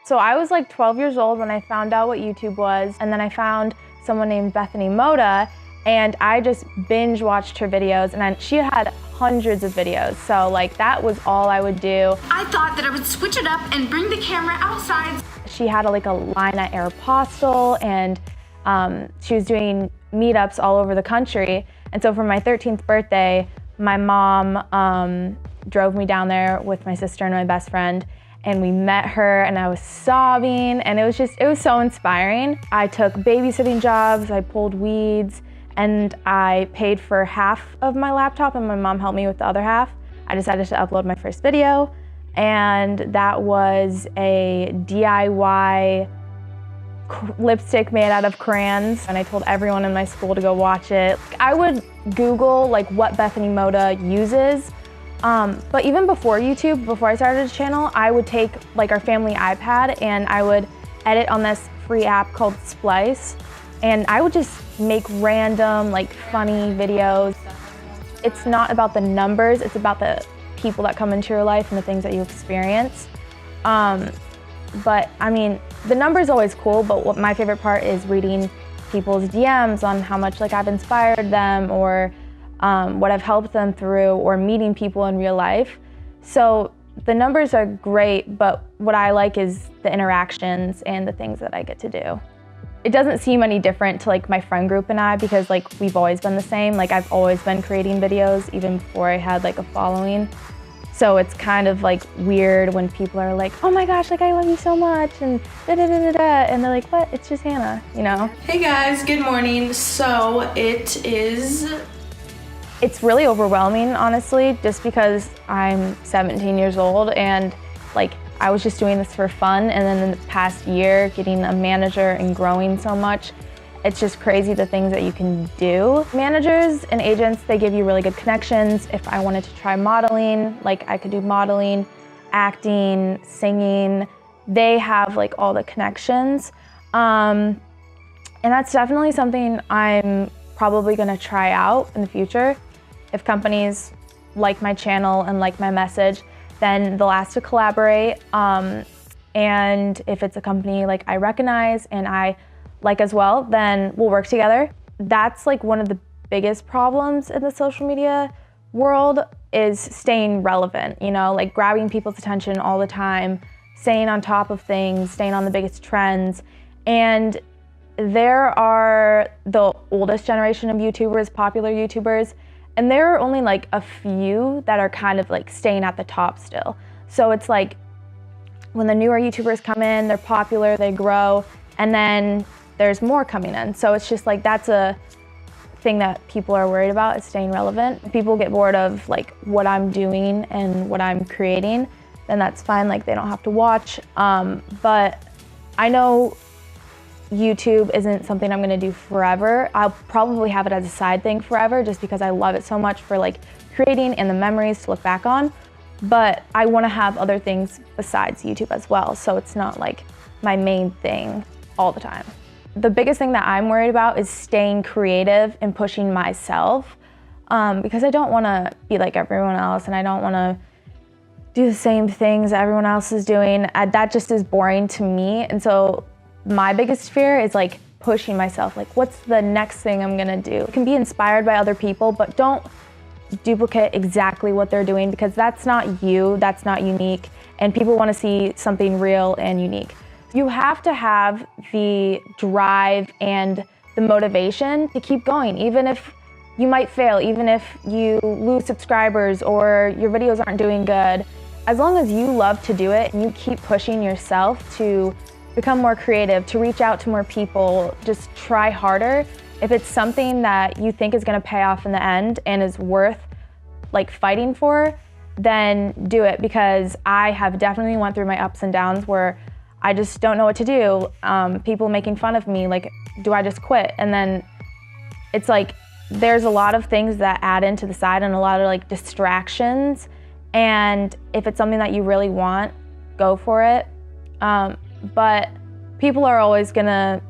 So I was like 12 years old when I found out what YouTube was, and then I found someone named Bethany Moda, and I just binge watched her videos, and she had hundreds of videos, so like that was all I would do. I thought that I would switch it up and bring the camera outside. She had like a line at Aeropostale, and she was doing meetups all over the country, and so for my 13th birthday, my mom drove me down there with my sister and my best friend, and we met her, and I was sobbing, and it was so inspiring. I took babysitting jobs, I pulled weeds, and I paid for half of my laptop, and my mom helped me with the other half. I decided to upload my first video, and that was a DIY lipstick made out of crayons, and I told everyone in my school to go watch it. I would Google like what Bethany Moda uses, but even before YouTube, before I started a channel, I would take like our family iPad and I would edit on this free app called Splice, and I would just make random like funny videos. It's not about the numbers, it's about the people that come into your life and the things that you experience. But I mean, the number's always cool, but what my favorite part is reading people's DMs on how much like I've inspired them, or what I've helped them through, or meeting people in real life. So the numbers are great, but what I like is the interactions and the things that I get to do. It doesn't seem any different to like my friend group and I, because like we've always been the same. Like I've always been creating videos even before I had like a following. So it's kind of like weird when people are like, oh my gosh, like I love you so much, and da da da da da, and they're like, what? It's just Hannah, you know? Hey guys, good morning. So it's really overwhelming, honestly, just because I'm 17 years old, and like I was just doing this for fun, and then in the past year, getting a manager and growing so much, it's just crazy the things that you can do. Managers and agents, they give you really good connections. If I wanted to try modeling, like I could do modeling, acting, singing. They have like all the connections. And that's definitely something I'm probably gonna try out in the future. If companies like my channel and like my message, then they'll ask to collaborate. And if it's a company like I recognize and I like as well, then we'll work together. That's like one of the biggest problems in the social media world, is staying relevant, you know, like grabbing people's attention all the time, staying on top of things, staying on the biggest trends. And there are the oldest generation of YouTubers, popular YouTubers, and there are only like a few that are kind of like staying at the top still. So it's like when the newer YouTubers come in, they're popular, they grow, and then there's more coming in. So it's just like, that's a thing that people are worried about, is staying relevant. If people get bored of like what I'm doing and what I'm creating, then that's fine, like they don't have to watch. But I know YouTube isn't something I'm gonna do forever. I'll probably have it as a side thing forever, just because I love it so much for like creating and the memories to look back on. But I wanna have other things besides YouTube as well, so it's not like my main thing all the time. The biggest thing that I'm worried about is staying creative and pushing myself, because I don't wanna be like everyone else, and I don't wanna do the same things everyone else is doing. That just is boring to me. And so my biggest fear is like pushing myself, like what's the next thing I'm gonna do? You can be inspired by other people, but don't duplicate exactly what they're doing, because that's not you, that's not unique, and people wanna see something real and unique. You have to have the drive and the motivation to keep going, even if you might fail, even if you lose subscribers or your videos aren't doing good. As long as you love to do it and you keep pushing yourself to become more creative, to reach out to more people, just try harder. If it's something that you think is gonna pay off in the end and is worth like fighting for, then do it, because I have definitely went through my ups and downs where I just don't know what to do. People making fun of me, like, do I just quit? And then it's like, there's a lot of things that add into the side and a lot of like distractions. And if it's something that you really want, go for it. But people are always gonna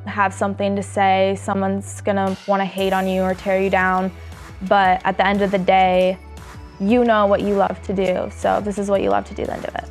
have something to say. Someone's gonna wanna hate on you or tear you down. But at the end of the day, you know what you love to do. So if this is what you love to do, then do it.